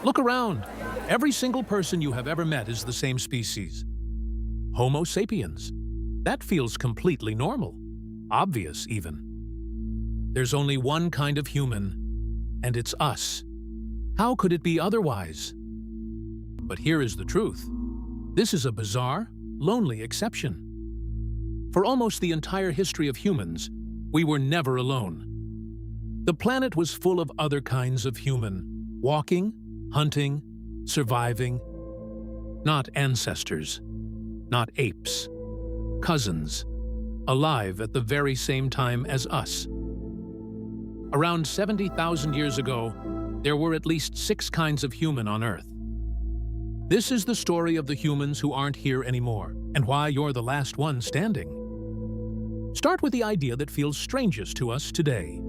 Look around. Every single person you have ever met is the same species. Homo sapiens. That feels completely normal. Obvious, even. There's only one kind of human, and it's us. How could it be otherwise? But here is the truth. This is a bizarre, lonely exception. For almost the entire history of humans, we were never alone. The planet was full of other kinds of human, walking, hunting, surviving. Not ancestors, not apes, cousins, alive at the very same time as us. Around 70,000 years ago, there were at least 6 kinds of human on Earth. This is the story of the humans who aren't here anymore, and why you're the last one standing. Start with the idea that feels strangest to us today.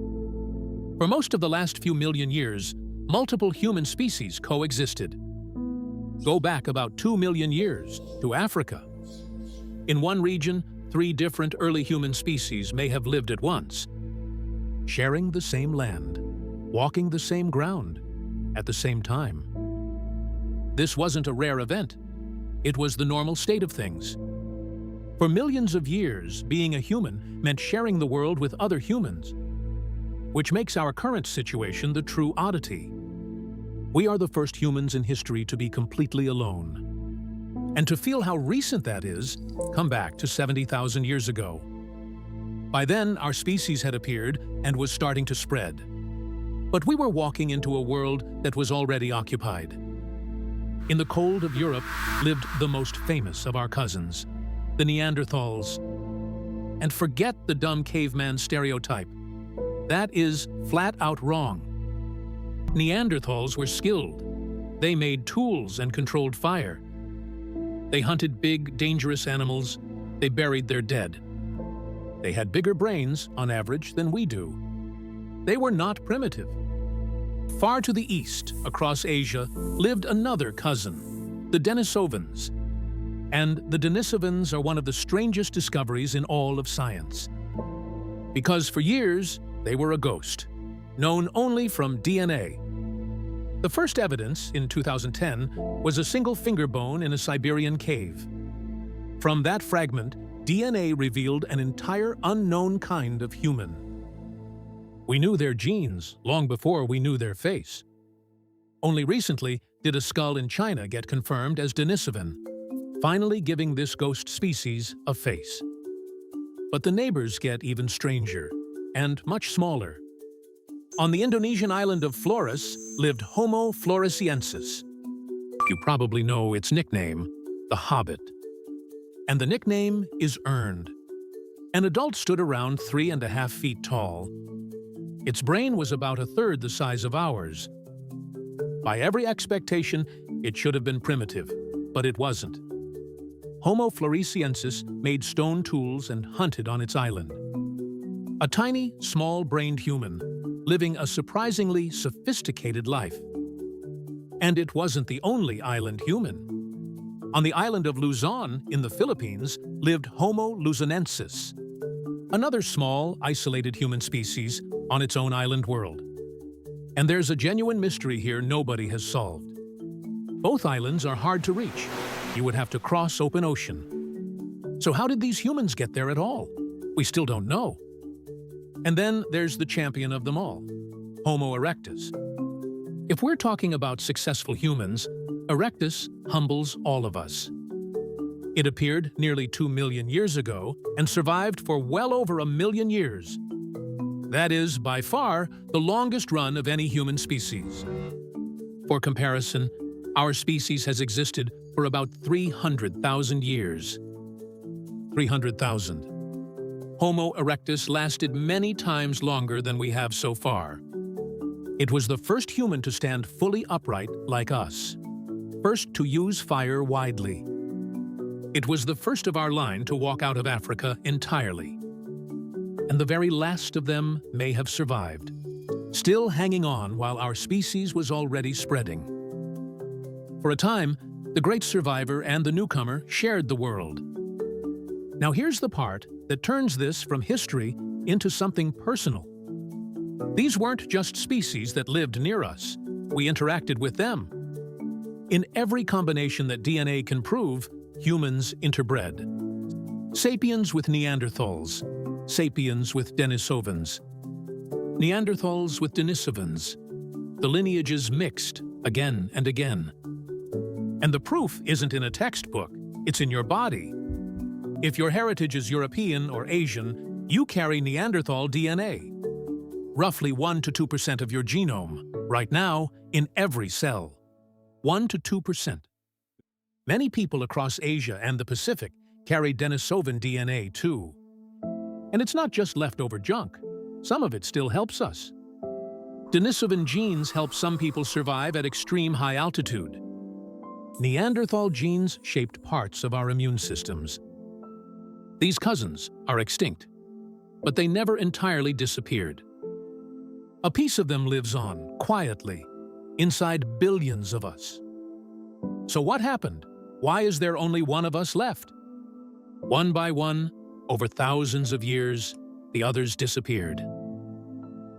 For most of the last few million years, multiple human species coexisted. Go back about 2 million years to Africa. In one region, 3 different early human species may have lived at once, sharing the same land, walking the same ground, at the same time. This wasn't a rare event. It was the normal state of things. For millions of years, being a human meant sharing the world with other humans, which makes our current situation the true oddity. We are the first humans in history to be completely alone. And to feel how recent that is, come back to 70,000 years ago. By then, our species had appeared and was starting to spread. But we were walking into a world that was already occupied. In the cold of Europe lived the most famous of our cousins, the Neanderthals. And forget the dumb caveman stereotype. That is flat out wrong. Neanderthals were skilled. They made tools and controlled fire. They hunted big, dangerous animals. They buried their dead. They had bigger brains, on average, than we do. They were not primitive. Far to the east, across Asia, lived another cousin, the Denisovans. And the Denisovans are one of the strangest discoveries in all of science. Because for years, they were a ghost, known only from DNA. The first evidence, in 2010, was a single finger bone in a Siberian cave. From that fragment, DNA revealed an entire unknown kind of human. We knew their genes long before we knew their face. Only recently did a skull in China get confirmed as Denisovan, finally giving this ghost species a face. But the neighbors get even stranger, and much smaller. On the Indonesian island of Flores lived Homo floresiensis. You probably know its nickname, the Hobbit. And the nickname is earned. An adult stood around 3.5 feet tall. Its brain was about 1/3 the size of ours. By every expectation, it should have been primitive, but it wasn't. Homo floresiensis made stone tools and hunted on its island. A tiny, small-brained human, living a surprisingly sophisticated life. And it wasn't the only island human. On the island of Luzon, in the Philippines, lived Homo luzonensis, another small, isolated human species on its own island world. And there's a genuine mystery here nobody has solved. Both islands are hard to reach. You would have to cross open ocean. So how did these humans get there at all? We still don't know. And then there's the champion of them all, Homo erectus. If we're talking about successful humans, erectus humbles all of us. It appeared nearly 2 million years ago and survived for well over 1 million years. That is, by far, the longest run of any human species. For comparison, our species has existed for about 300,000 years. 300,000. Homo erectus lasted many times longer than we have so far. It was the first human to stand fully upright like us. First to use fire widely. It was the first of our line to walk out of Africa entirely. And the very last of them may have survived, still hanging on while our species was already spreading. For a time, the great survivor and the newcomer shared the world. Now here's the part that turns this from history into something personal. These weren't just species that lived near us. We interacted with them. In every combination that DNA can prove, humans interbred. Sapiens with Neanderthals, sapiens with Denisovans, Neanderthals with Denisovans. The lineages mixed again and again. And the proof isn't in a textbook, it's in your body. If your heritage is European or Asian, you carry Neanderthal DNA. Roughly 1 to 2% of your genome, right now, in every cell. 1 to 2%. Many people across Asia and the Pacific carry Denisovan DNA too. And it's not just leftover junk. Some of it still helps us. Denisovan genes help some people survive at extreme high altitude. Neanderthal genes shaped parts of our immune systems. These cousins are extinct, but they never entirely disappeared. A piece of them lives on, quietly, inside billions of us. So what happened? Why is there only one of us left? One by one, over thousands of years, the others disappeared.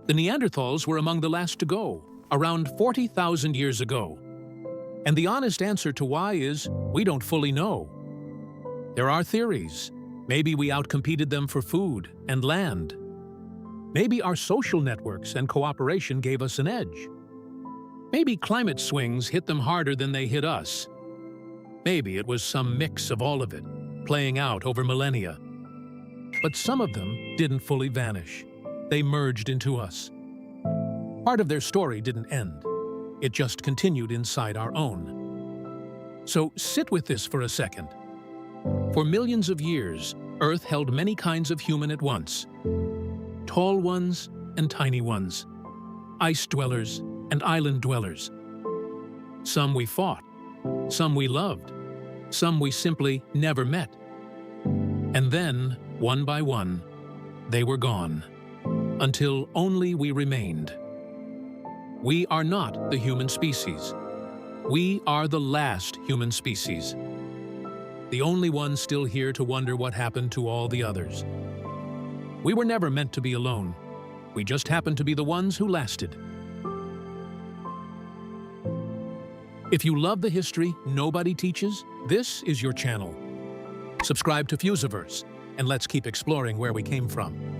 The Neanderthals were among the last to go, around 40,000 years ago. And the honest answer to why is, we don't fully know. There are theories. Maybe we outcompeted them for food and land. Maybe our social networks and cooperation gave us an edge. Maybe climate swings hit them harder than they hit us. Maybe it was some mix of all of it, playing out over millennia. But some of them didn't fully vanish. They merged into us. Part of their story didn't end. It just continued inside our own. So sit with this for a second. For millions of years, Earth held many kinds of human at once. Tall ones and tiny ones. Ice dwellers and island dwellers. Some we fought. Some we loved. Some we simply never met. And then, one by one, they were gone. Until only we remained. We are not the human species. We are the last human species. The only ones still here to wonder what happened to all the others. We were never meant to be alone. We just happened to be the ones who lasted. If you love the history nobody teaches, this is your channel. Subscribe to Fiuzaverse, and let's keep exploring where we came from.